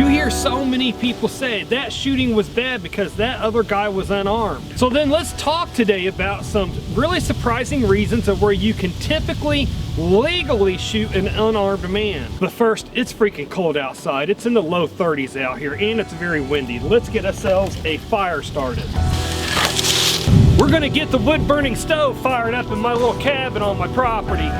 You hear so many people say that shooting was bad because that other guy was unarmed. So then let's talk today about some really surprising reasons of where you can typically legally shoot an unarmed man. But first, it's freaking cold outside. It's in the low 30s out here and it's very windy. Let's get ourselves a fire started. We're gonna get the wood burning stove fired up in my little cabin on my property.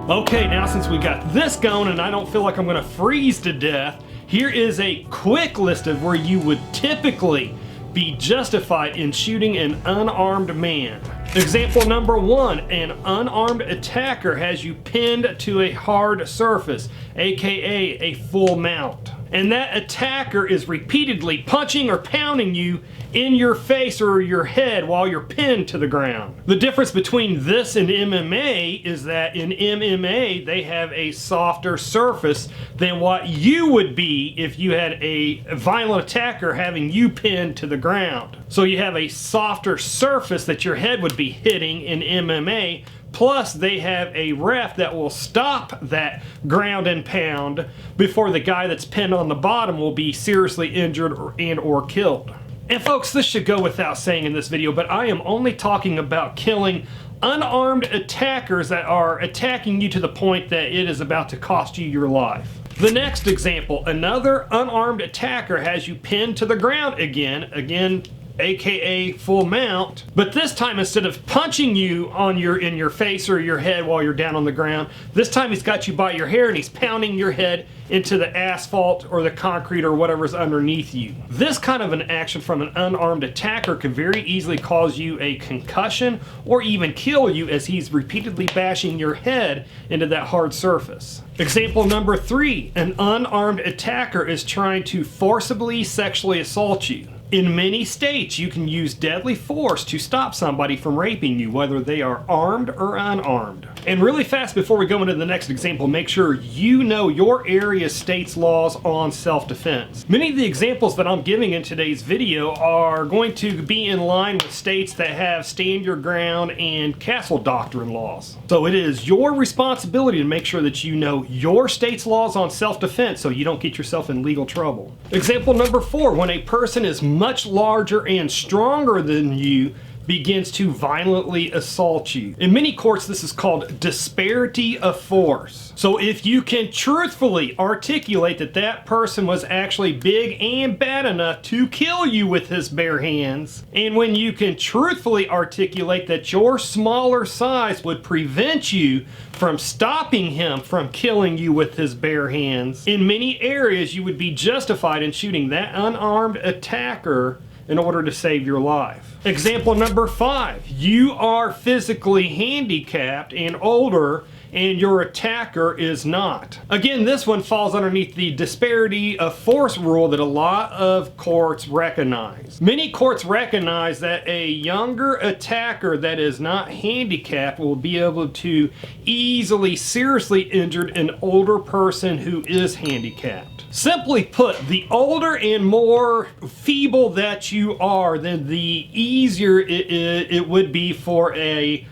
Okay, now since we got this going and I don't feel like I'm gonna freeze to death, here is a quick list of where you would typically be justified in shooting an unarmed man. Example number 1, an unarmed attacker has you pinned to a hard surface, aka a full mount. And that attacker is repeatedly punching or pounding you in your face or your head while you're pinned to the ground. The difference between this and MMA is that in MMA they have a softer surface than what you would be if you had a violent attacker having you pinned to the ground. So you have a softer surface that your head would be hitting in MMA. Plus, they have a ref that will stop that ground and pound before the guy that's pinned on the bottom will be seriously injured or killed. And folks, this should go without saying in this video, but I am only talking about killing unarmed attackers that are attacking you to the point that it is about to cost you your life. The next example, another unarmed attacker has you pinned to the ground again, aka full mount, but this time instead of punching you in your face or your head while you're down on the ground, this time he's got you by your hair and he's pounding your head into the asphalt or the concrete or whatever's underneath you. This kind of an action from an unarmed attacker could very easily cause you a concussion or even kill you as he's repeatedly bashing your head into that hard surface. Example number 3, an unarmed attacker is trying to forcibly sexually assault you. In many states, you can use deadly force to stop somebody from raping you, whether they are armed or unarmed. And really fast before we go into the next example, make sure you know your area's state's laws on self-defense. Many of the examples that I'm giving in today's video are going to be in line with states that have stand your ground and castle doctrine laws. So it is your responsibility to make sure that you know your state's laws on self-defense so you don't get yourself in legal trouble. Example number 4, when a person is much larger and stronger than you begins to violently assault you. In many courts, this is called disparity of force. So if you can truthfully articulate that that person was actually big and bad enough to kill you with his bare hands, and when you can truthfully articulate that your smaller size would prevent you from stopping him from killing you with his bare hands, in many areas you would be justified in shooting that unarmed attacker in order to save your life. Example number 5, you are physically handicapped and older and your attacker is not. Again, this one falls underneath the disparity of force rule that a lot of courts recognize. Many courts recognize that a younger attacker that is not handicapped will be able to easily seriously injure an older person who is handicapped. Simply put, the older and more feeble that you are, then the easier it would be for an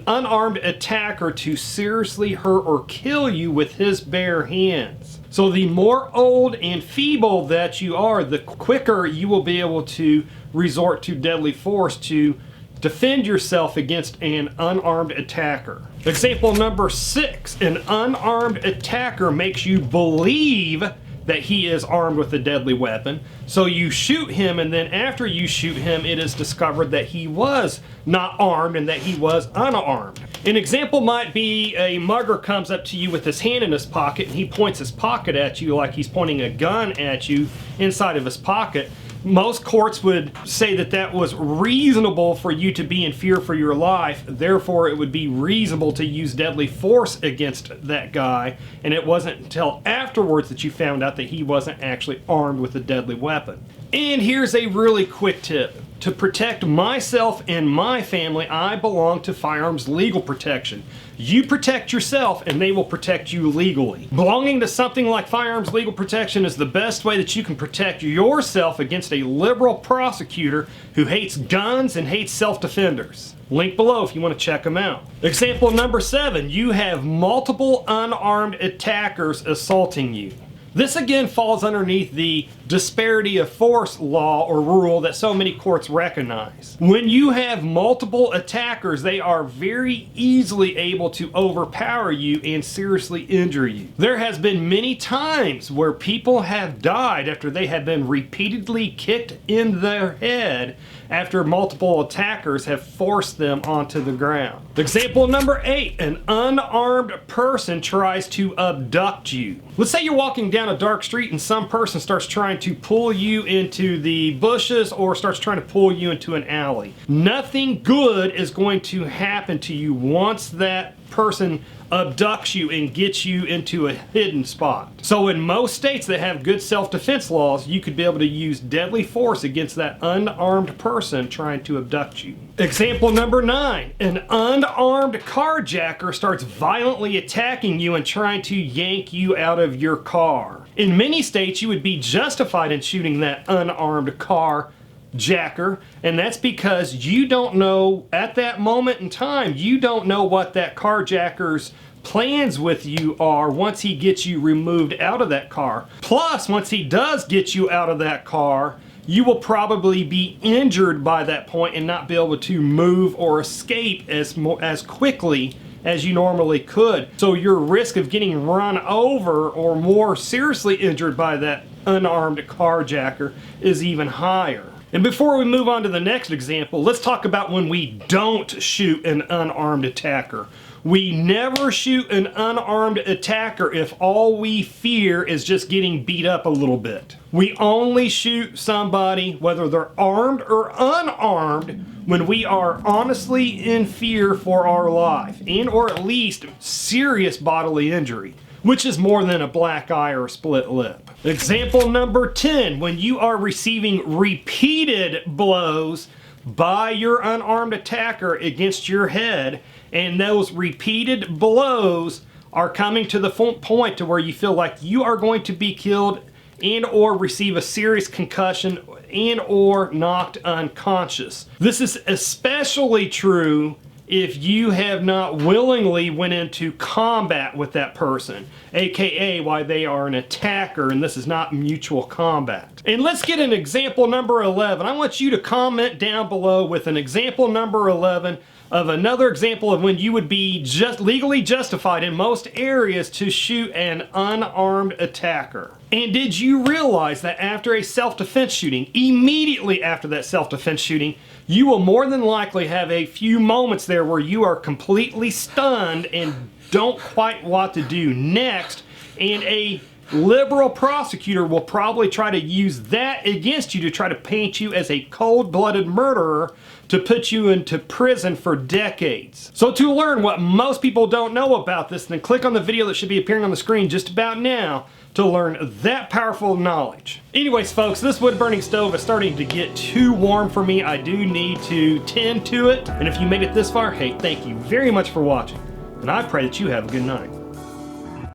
unarmed attacker to seriously hurt or kill you with his bare hands. So the more old and feeble that you are, the quicker you will be able to resort to deadly force to defend yourself against an unarmed attacker. Example number 6, an unarmed attacker makes you believe that he is armed with a deadly weapon. So you shoot him, and then after you shoot him, it is discovered that he was not armed and that he was unarmed. An example might be a mugger comes up to you with his hand in his pocket and he points his pocket at you like he's pointing a gun at you inside of his pocket. Most courts would say that that was reasonable for you to be in fear for your life, therefore it would be reasonable to use deadly force against that guy, and it wasn't until afterwards that you found out that he wasn't actually armed with a deadly weapon. And here's a really quick tip. to protect myself and my family, I belong to Firearms Legal Protection. You protect yourself and they will protect you legally. Belonging to something like Firearms Legal Protection is the best way that you can protect yourself against a liberal prosecutor who hates guns and hates self-defenders. Link below if you want to check them out. Example number 7, you have multiple unarmed attackers assaulting you. This again falls underneath the disparity of force law or rule that so many courts recognize. When you have multiple attackers, they are very easily able to overpower you and seriously injure you. There has been many times where people have died after they have been repeatedly kicked in their head after multiple attackers have forced them onto the ground. Example number 8, an unarmed person tries to abduct you. Let's say you're walking down a dark street and some person starts trying to pull you into the bushes or starts trying to pull you into an alley. Nothing good is going to happen to you once that person abducts you and gets you into a hidden spot. So in most states that have good self-defense laws, you could be able to use deadly force against that unarmed person trying to abduct you. Example number 9, an unarmed carjacker starts violently attacking you and trying to yank you out of your car. In many states, you would be justified in shooting that unarmed carjacker, and that's because you don't know at that moment in time, you don't know what that carjacker's plans with you are once he gets you removed out of that car. Plus, once he does get you out of that car, you will probably be injured by that point and not be able to move or escape as quickly as you normally could. So your risk of getting run over or more seriously injured by that unarmed carjacker is even higher. And before we move on to the next example, let's talk about when we don't shoot an unarmed attacker. We never shoot an unarmed attacker if all we fear is just getting beat up a little bit. We only shoot somebody, whether they're armed or unarmed, when we are honestly in fear for our life and or at least serious bodily injury, which is more than a black eye or a split lip. Example number 10, when you are receiving repeated blows by your unarmed attacker against your head, and those repeated blows are coming to the point to where you feel like you are going to be killed and or receive a serious concussion and or knocked unconscious. This is especially true if you have not willingly went into combat with that person, aka why they are an attacker and this is not mutual combat. And let's get an example number 11. I want you to comment down below with an example number 11 of another example of when you would be just legally justified in most areas to shoot an unarmed attacker. And did you realize that after a self-defense shooting, immediately after that self-defense shooting, you will more than likely have a few moments there where you are completely stunned and don't quite know what to do next, and a liberal prosecutor will probably try to use that against you to try to paint you as a cold-blooded murderer to put you into prison for decades. So to learn what most people don't know about this, then click on the video that should be appearing on the screen just about now to learn that powerful knowledge. Anyways folks, this wood burning stove is starting to get too warm for me. I do need to tend to it. And if you made it this far, hey, thank you very much for watching. And I pray that you have a good night.